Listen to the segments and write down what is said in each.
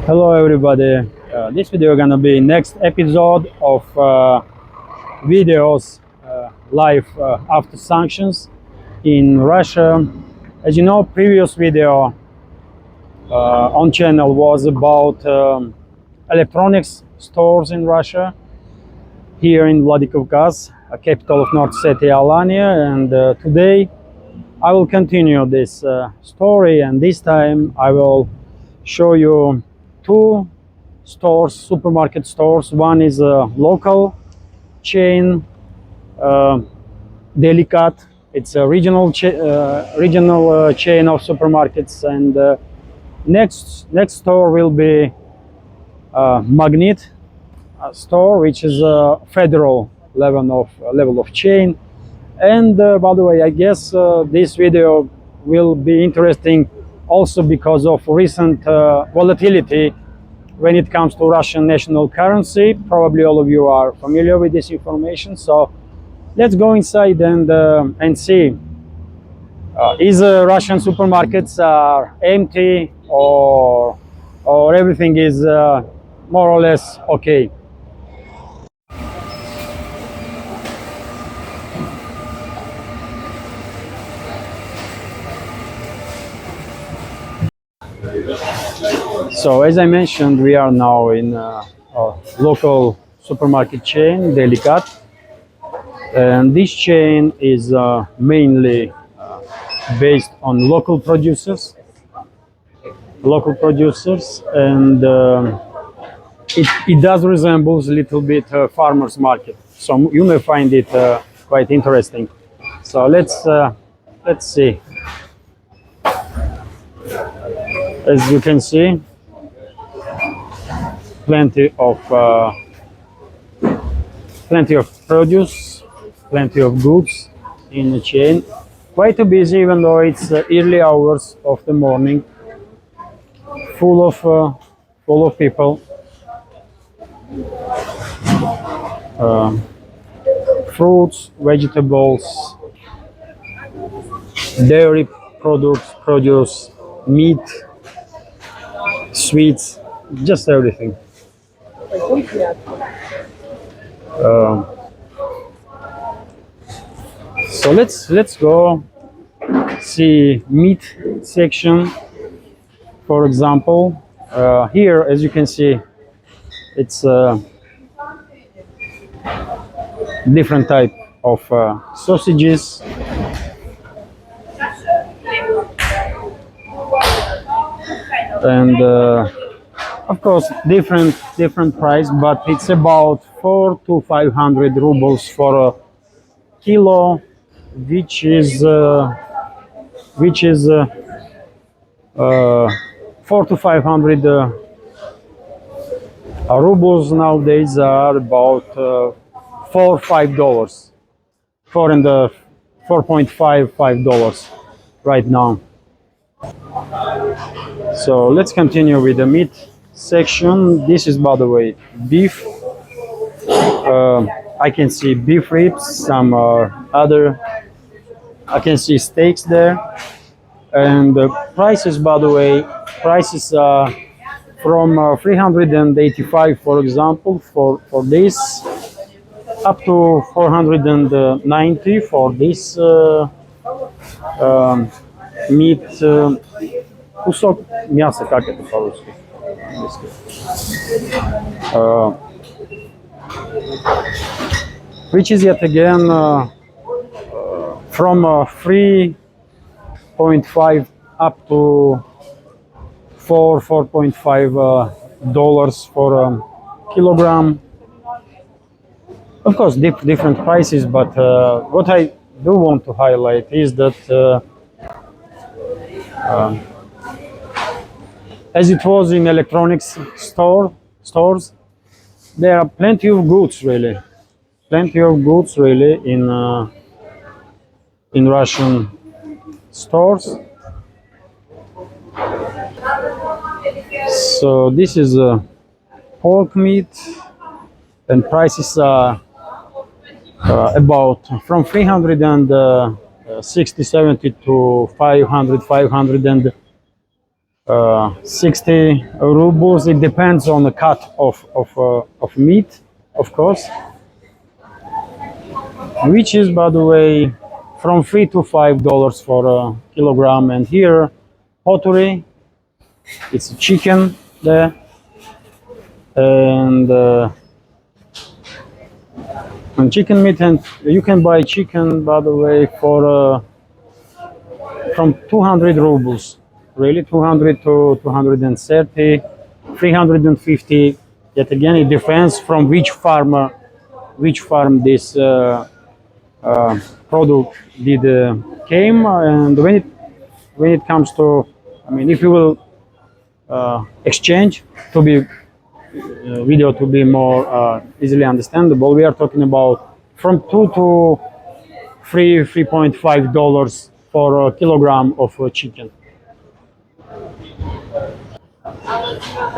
Hello everybody, this video gonna be next episode of videos live after sanctions in Russia. As you know, previous video on channel was about electronics stores in Russia, here in Vladikavkaz, capital of North Ossetia-Alania, and today I will continue this story, and this time I will show you two stores, supermarket stores. One is a local chain, Delikat. It's a regional chain of supermarkets, and next store will be Magnet store, which is a federal level of chain. And by the way, I guess this video will be interesting also because of recent volatility when it comes to Russian national currency. Probably all of you are familiar with this information. So let's go inside and see. Is Russian supermarkets are empty or everything is more or less okay? So as I mentioned, we are now in a local supermarket chain, Delikat, and this chain is mainly based on local producers, and it does resemble a little bit farmers market. So you may find it quite interesting. So let's see. As you can see, plenty of produce, plenty of goods in the chain. Quite busy, even though it's early hours of the morning. Full of people. Fruits, vegetables, dairy products, produce, meat, sweets, just everything. So let's go see meat section. For example, here, as you can see, it's different type of sausages. And of course, different price, but it's about 400 to 500 rubles for a kilo, which is 4 to 500 rubles nowadays are about $4.5, $4.55 right now. So let's continue with the meat section. This is, by the way, beef. I can see beef ribs, some other. I can see steaks there, and the prices, by the way, prices are from 385, for example, for this, up to 490 for this meat. Кусок мяса, как это по-русски? Which is yet again from 3.5 up to $4.5 for a kilogram. Of course, different prices, but what I do want to highlight is that as it was in electronics stores, there are plenty of goods really in Russian stores. So this is pork meat, and prices are about from 360, 70 to 500, 60 rubles. It depends on the cut of meat, of course, which is, by the way, from $3 to $5 for a kilogram. And here, pottery, it's chicken there, and chicken meat, and you can buy chicken, by the way, for from 200 rubles, really 200 to 230, 350. Yet again, it depends from which farm this product did came, and when it comes to, I mean, if you will exchange to be video to be more easily understandable, we are talking about from $2 to $3.5 for a kilogram of chicken.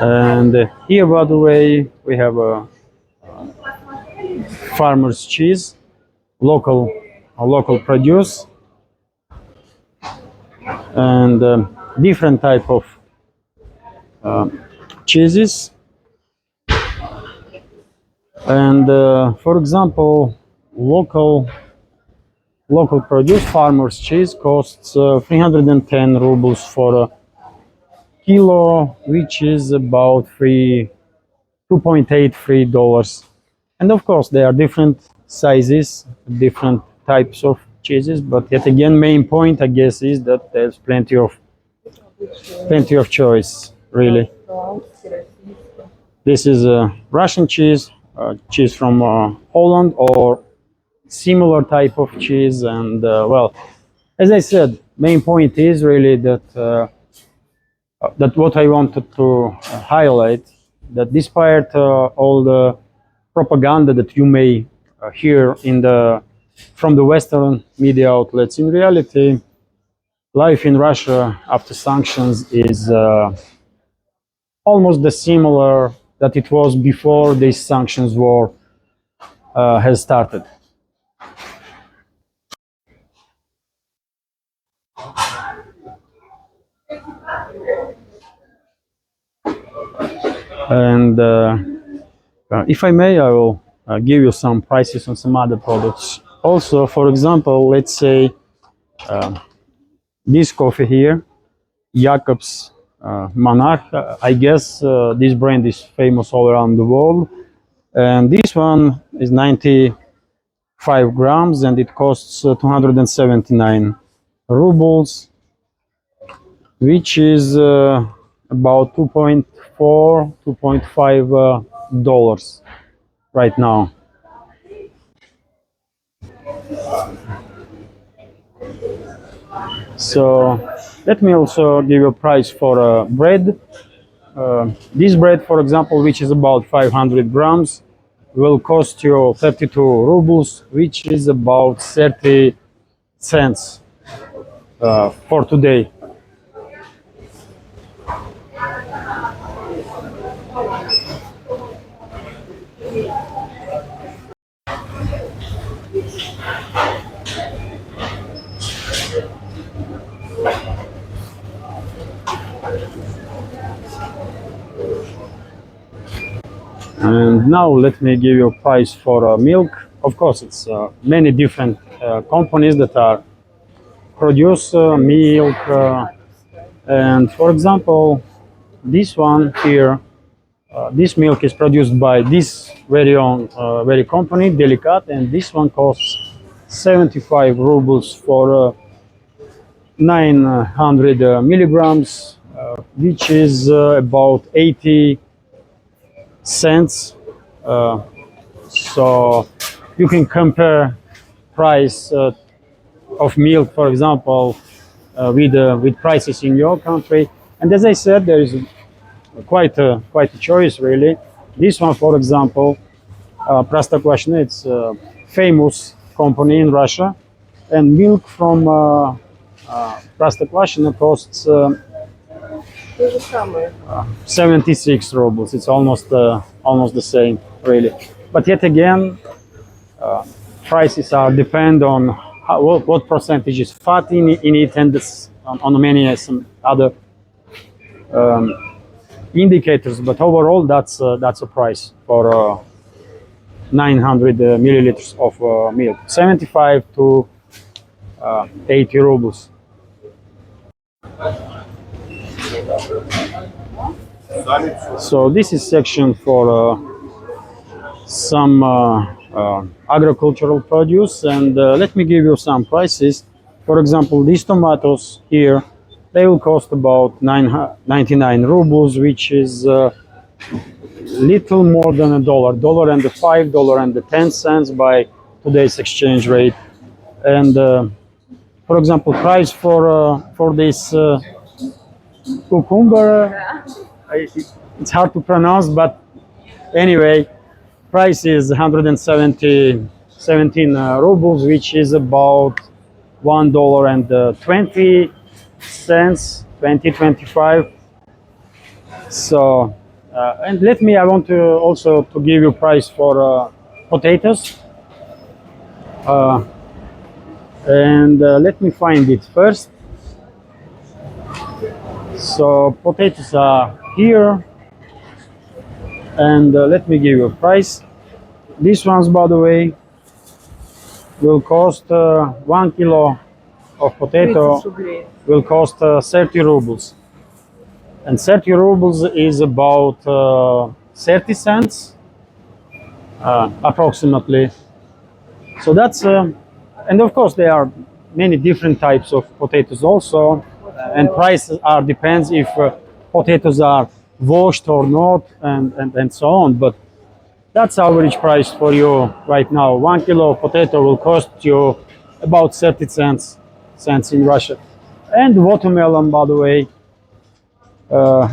And here, by the way, we have a farmer's cheese, local produce, and different type of cheeses. And for example, local produce farmer's cheese costs 310 rubles for a kilo, which is about $2.83. And of course, there are different sizes, different types of cheeses. But yet again, main point, I guess, is that there's plenty of choice, really. This is a Russian cheese, cheese from Holland, or similar type of cheese. And well, as I said, main point is really that that what I wanted to highlight, that despite all the propaganda that you may hear from the Western media outlets, in reality, life in Russia after sanctions is almost the similar that it was before this sanctions war has started. And if I may, I will give you some prices on some other products. Also, for example, let's say this coffee here, Jacob's Monarch. I guess this brand is famous all around the world. And this one is 95 grams, and it costs 279 rubles, which is about $2.5 right now. So let me also give you a price for bread. This bread, for example, which is about 500 grams, will cost you 32 rubles, which is about 30 cents for today. And now let me give you a price for milk. Of course, it's many different companies that are produce milk. And for example, this one here, this milk is produced by this very company, Delicat, and this one costs 75 rubles for 900 milligrams, which is about 80 cents. So you can compare price of milk, for example, with prices in your country. And as I said, there is quite a choice, really. This one, for example, Простоквашино, it's a famous company in Russia, and milk from Простоквашино costs 76 rubles. It's almost the same, really. But yet again, prices are depend on what percentage is fat in it, and on many some other indicators, but overall that's a price for 900 milliliters of milk, 75 to 80 rubles. So this is section for some agricultural produce, and let me give you some prices. For example, these tomatoes here, they will cost about 99 rubles, which is little more than $1 and $5.10 by today's exchange rate. And for example, price for this cucumber, it's hard to pronounce, but anyway, price is 117 rubles, which is about $1.20, 20-25. So, and I want to also to give you price for potatoes. And let me find it first. So potatoes are here, and let me give you a price. These ones, by the way, will cost 1 kilo of potato will cost 30 rubles, and 30 rubles is about 30 cents approximately. So that's and of course there are many different types of potatoes also, and prices are depends if potatoes are washed or not, and so on. But that's average price for you right now. 1 kilo of potato will cost you about 30 cents in Russia. And watermelon, by the way,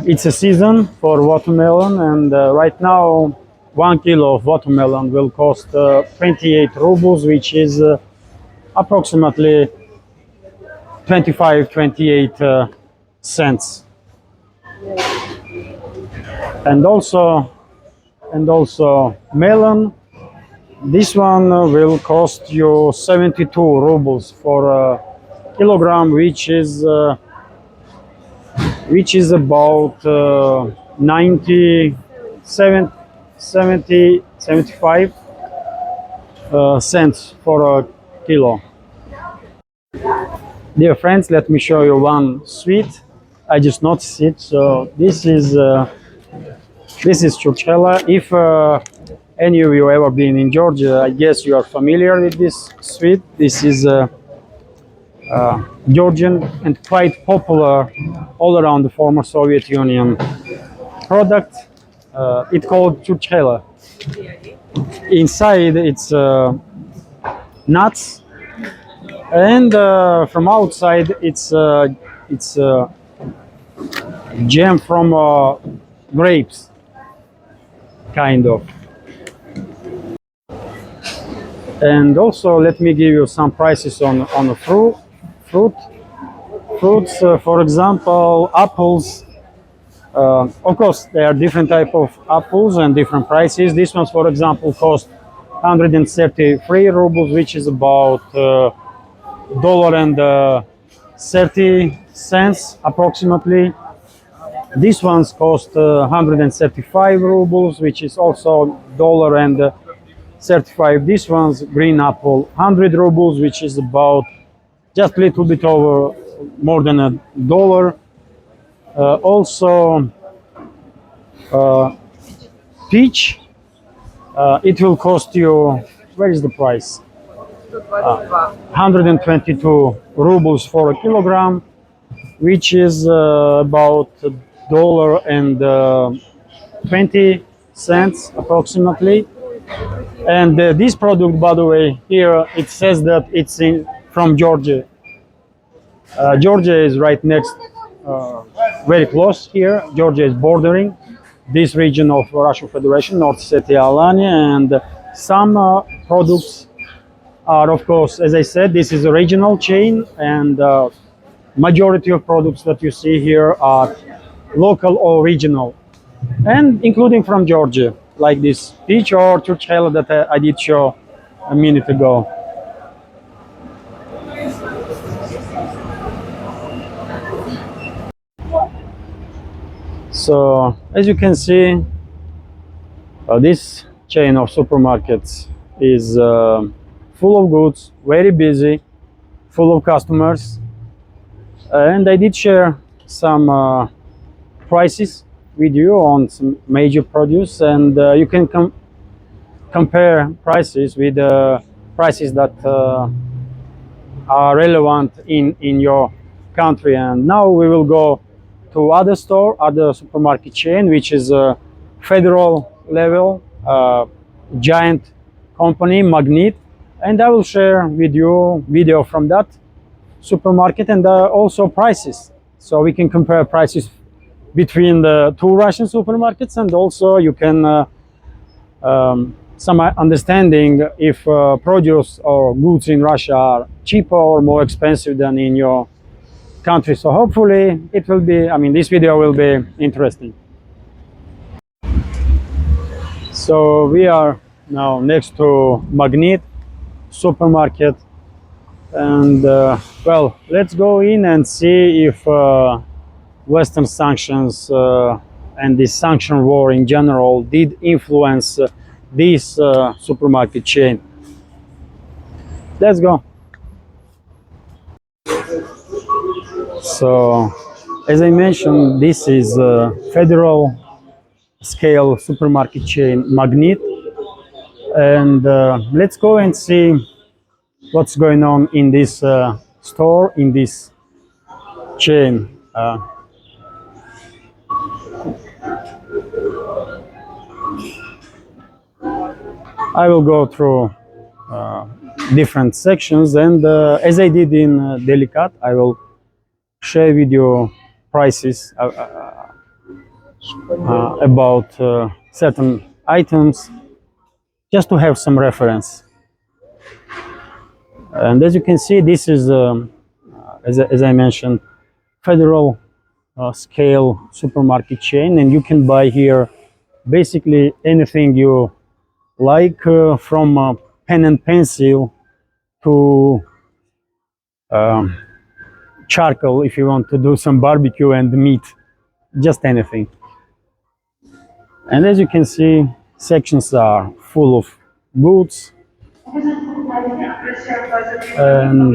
it's a season for watermelon, and right now 1 kilo of watermelon will cost 28 rubles, which is approximately 28 cents. And also melon, this one will cost you 72 rubles for a kilogram, which is about 75 cents for a kilo. Dear friends, let me show you one sweet. I just noticed it. So this is churchela. If any of you ever been in Georgia, I guess you are familiar with this sweet. This is Georgian and quite popular all around the former Soviet Union product. It's called churchela. Inside it's nuts, and from outside it's jam from grapes, kind of. And also let me give you some prices on the fruits. For example, apples. Of course, there are different type of apples and different prices. This ones, for example, cost 133 rubles, which is about $1.30 approximately. These ones cost 135 rubles, which is also $1.35. This one's green apple, 100 rubles, which is about just a little bit over more than $1. Also, peach, it will cost you, where is the price? 122 rubles for a kilogram, which is about $1.20 approximately. And this product, by the way, here it says that it's from Georgia. Georgia is right next, very close here. Georgia is bordering this region of Russian Federation, North Ossetia-Alania, and some products are, of course, as I said, this is a regional chain, and majority of products that you see here are local or regional, and including from Georgia, like this peach or churchela that I did show a minute ago. So as you can see, this chain of supermarkets is full of goods, very busy, full of customers, and I did share some prices with you on some major produce, and you can compare prices with prices that are relevant in your country. And now we will go to other supermarket chain, which is a federal level giant company, Magnet, and I will share with you video from that supermarket and also prices, so we can compare prices between the two Russian supermarkets, and also you can some understanding if produce or goods in Russia are cheaper or more expensive than in your country. So hopefully it will be, I mean, this video will be interesting. So we are now next to Magnet supermarket, and well, let's go in and see if Western sanctions and this sanction war in general did influence this supermarket chain. Let's go. So as I mentioned, this is a federal scale supermarket chain, Magnet, and let's go and see what's going on in this store, in this chain. I will go through different sections, and as I did in Delicat, I will share with you prices about certain items, just to have some reference. And as you can see, this is, as I mentioned, federal scale supermarket chain, and you can buy here basically anything you like, from pen and pencil to charcoal if you want to do some barbecue and meat, just anything. And as you can see, sections are full of goods, and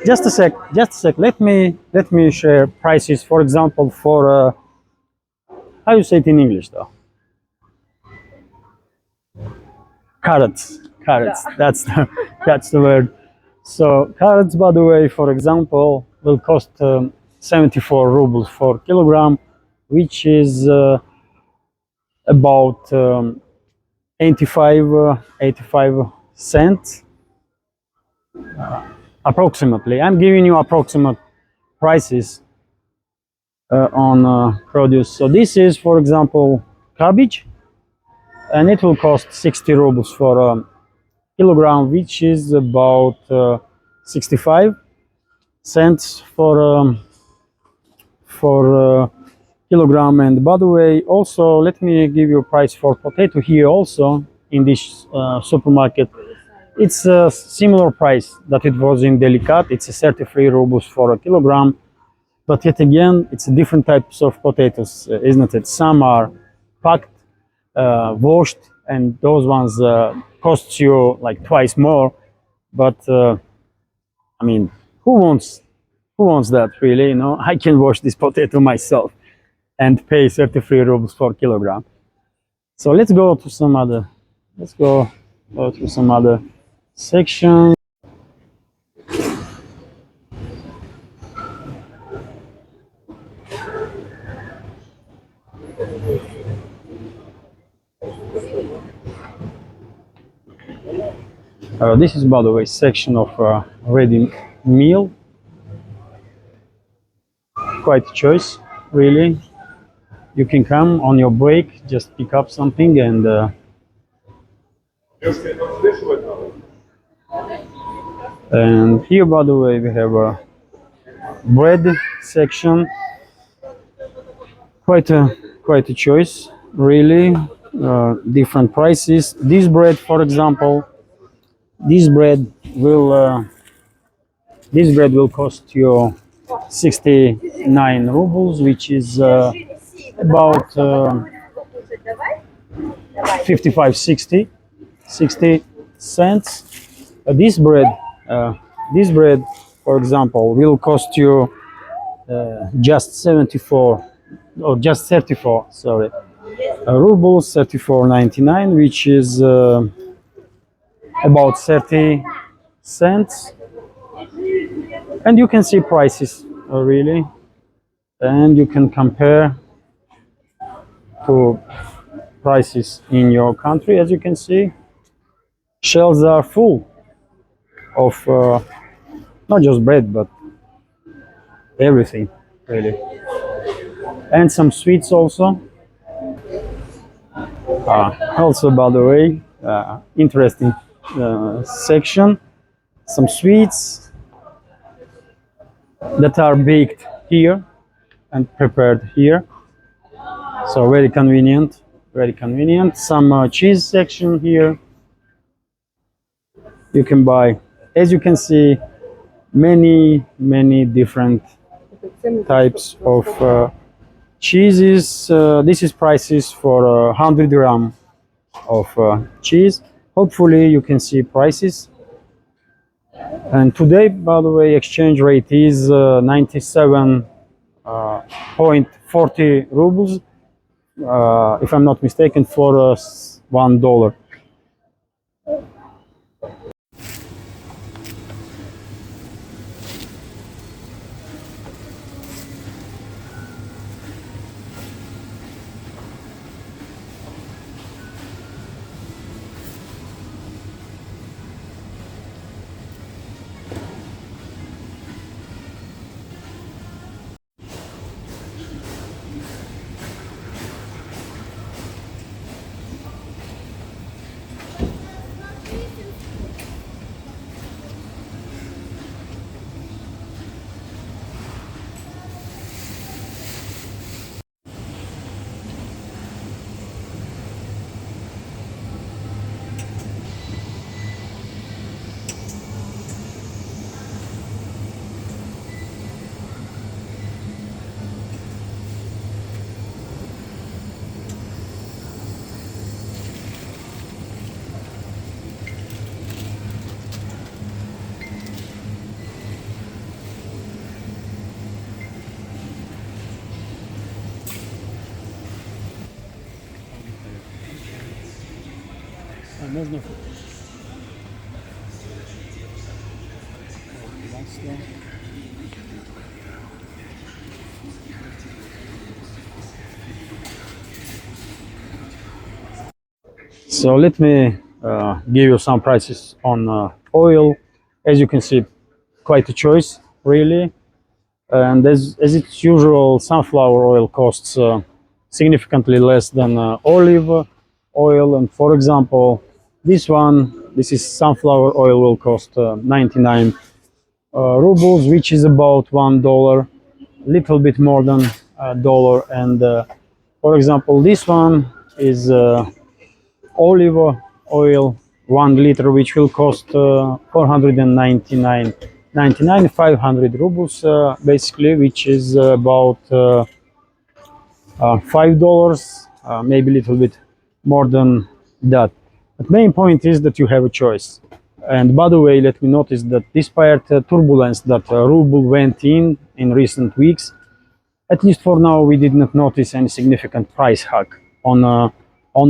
just a sec, let me share prices, for example, for how you say it in English though? Carrots. That's the word. So carrots, by the way, for example, will cost 74 rubles for kilogram, which is about 85 cents approximately. I'm giving you approximate prices on produce. So this is, for example, cabbage, and it will cost 60 rubles for a kilogram, which is about 65 cents for kilogram. And by the way, also let me give you a price for potato here also in this supermarket. It's a similar price that it was in Delicat. It's 33 rubles for a kilogram, but yet again, it's different types of potatoes, isn't it? Some are packed, washed, and those ones cost you like twice more. But I mean, who wants that, really? You know, I can wash this potato myself and pay 33 rubles for kilogram. So let's go to some other. Let's go through some other sections. This is, by the way, section of ready meal. Quite a choice, really. You can come on your break, just pick up something, and here, by the way, we have a bread section. Quite a choice, really. Different prices. This bread, for example, This bread will cost you 69 rubles, which is about 55 60 cents. Uh, this bread, for example, will cost you just 74 or just 34, sorry, rubles, 34.99, which is about 30 cents. And you can see prices really, and you can compare to prices in your country. As you can see, shelves are full of not just bread but everything really, and some sweets also. Also, by the way, interesting section, some sweets that are baked here and prepared here, so very convenient, very convenient. Some cheese section here you can buy. As you can see, many different types of cheeses. This is prices for 100 gram of cheese. Hopefully you can see prices. And today, by the way, exchange rate is 97.40 rubles, if I'm not mistaken, for $1. Можно So let me give you some prices on oil. As you can see, quite a choice really. And as it's usual, sunflower oil costs significantly less than olive oil. And for example, this is sunflower oil, will cost 99 rubles, which is about $1, little bit more than a dollar. And for example, this one is olive oil, 1 liter, which will cost 499.99, 500 rubles basically, which is about $5, maybe a little bit more than that. The main point is that you have a choice. And by the way, let me notice that despite turbulence that ruble went in recent weeks, at least for now, we did not notice any significant price hike on the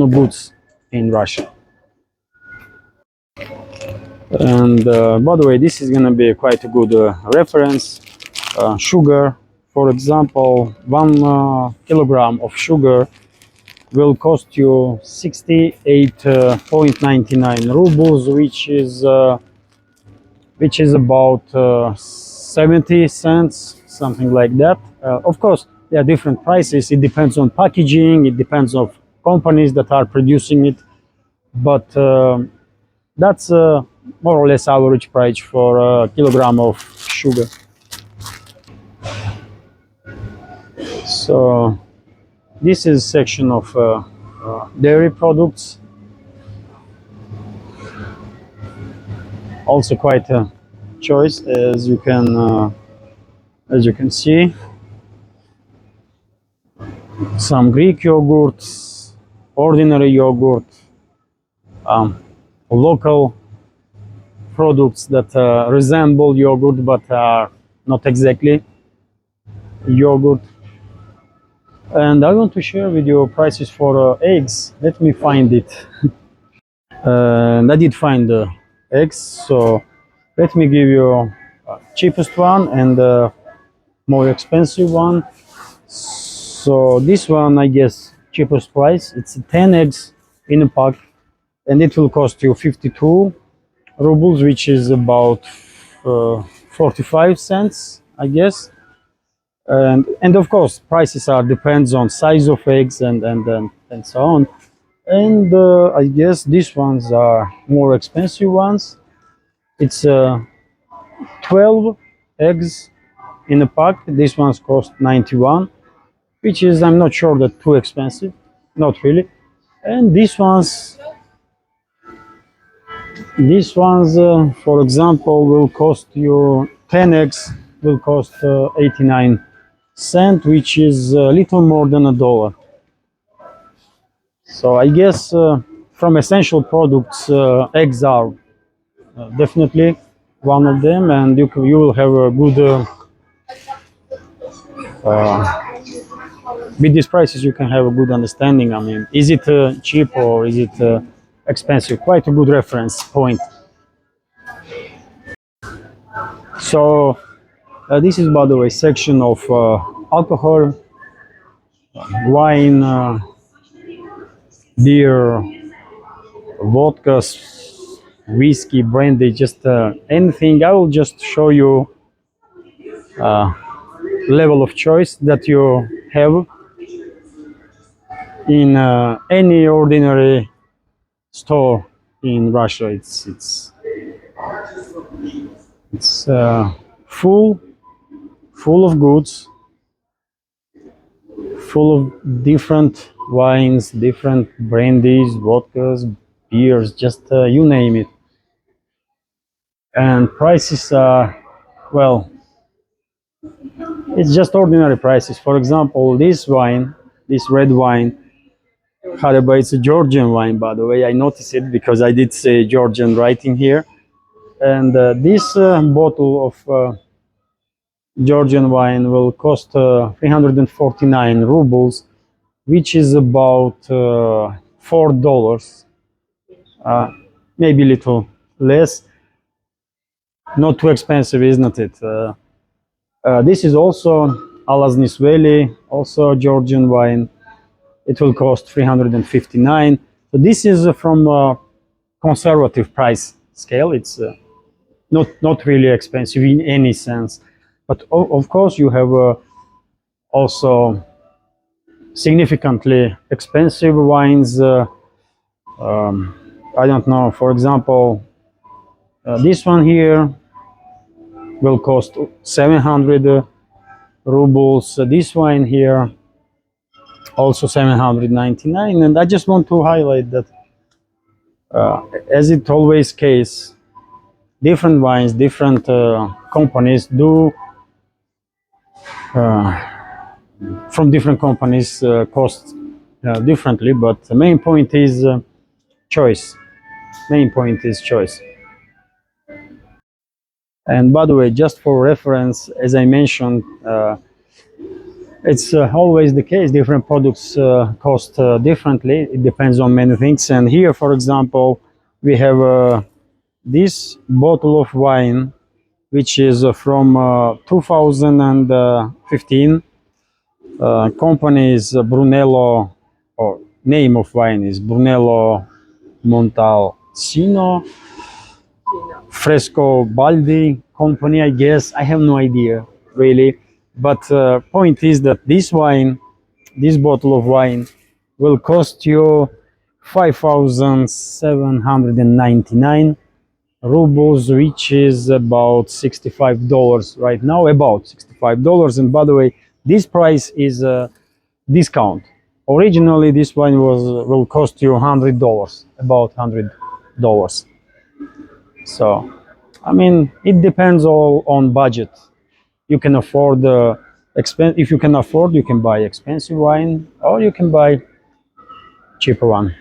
goods in Russia. And by the way, this is going to be quite a good reference. Sugar, for example, 1 kilogram of sugar will cost you 68.99 rubles, which is about 70 cents, something like that. Of course, there are different prices. It depends on packaging. It depends on companies that are producing it. But that's more or less average price for a kilogram of sugar. So this is section of dairy products. Also quite a choice, as you can see. Some Greek yogurts, ordinary yogurt, local products that resemble yogurt but are not exactly yogurt. And I want to share with you prices for eggs. Let me find it. And I did find the eggs, so let me give you cheapest one and more expensive one. So this one, I guess, cheapest price. It's 10 eggs in a pack, and it will cost you 52 rubles, which is about 45 cents, I guess. And of course, prices are depends on size of eggs and so on. And I guess these ones are more expensive ones. It's 12 eggs in a pack. These ones cost 91, which is, I'm not sure, that too expensive, not really. And these ones, for example, will cost you 10 eggs will cost 89 cent, which is a little more than $1. So I guess from essential products, eggs are definitely one of them, and you will have a good with these prices. You can have a good understanding. I mean, is it cheap or is it expensive? Quite a good reference point. So this is, by the way, section of alcohol, wine, beer, vodka, whiskey, brandy, just anything. I will just show you level of choice that you have in any ordinary store in Russia. It's full of goods, full of different wines, different brandies, vodkas, beers, just you name it. And prices are, well, it's just ordinary prices. For example, this wine, this red wine, Hareba, it's a Georgian wine, by the way. I noticed it because I did say Georgian writing here. And this bottle of Georgian wine will cost 349 rubles, which is about $4, maybe a little less. Not too expensive, isn't it? This is also Alaznisveli, also Georgian wine. It will cost 359. So this is from conservative price scale. It's not really expensive in any sense, but of course you have also significantly expensive wines. I don't know, for example, this one here will cost 700 rubles. This wine here also 799. And I just want to highlight that as it always case, different wines, different companies do from different companies cost differently, but the main point is choice. Main point is choice. And by the way, just for reference, as I mentioned, it's always the case. Different products cost differently. It depends on many things. And here, for example, we have this bottle of wine, which is from 2015. Company is Brunello, or name of wine is Brunello Montalcino. Fresco Baldi company, I guess. I have no idea, really. But point is that this wine, this bottle of wine, will cost you 5,799 rubles, which is about $65 right now, about $65. And by the way, this price is a discount. Originally, this wine will cost you $100, about $100. So I mean, it depends all on budget. You can afford if you can afford, you can buy expensive wine or you can buy cheaper one.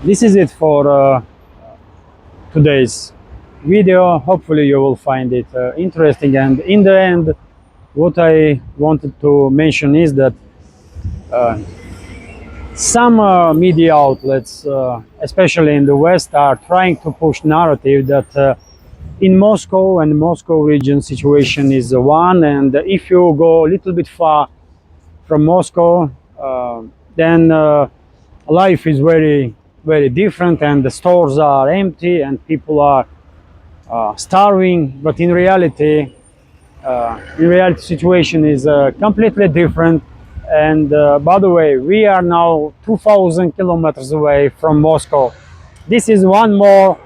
This is it for today's video. Hopefully you will find it interesting, and in the end what I wanted to mention is that some media outlets, especially in the West, are trying to push narrative that in Moscow and Moscow region situation is one, and if you go a little bit far from Moscow, then life is very different, and the stores are empty and people are starving. But in reality situation is completely different. And by the way, we are now 2,000 kilometers away from Moscow. This is one more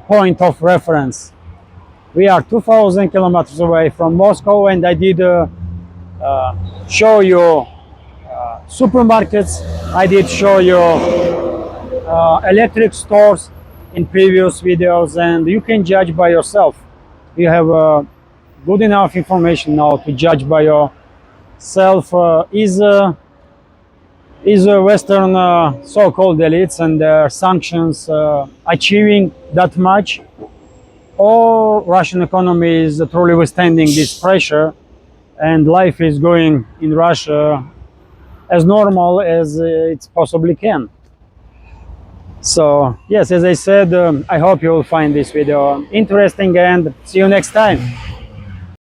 point of reference. We are 2,000 kilometers away from Moscow, and I did show you supermarkets. I did show you electric stores in previous videos, and you can judge by yourself. You have good enough information now to judge by yourself. Is Western so-called elites and their sanctions achieving that much, or Russian economy is truly withstanding this pressure and life is going in Russia as normal as it possibly can? So yes, as I said, I hope you will find this video interesting, and see you next time.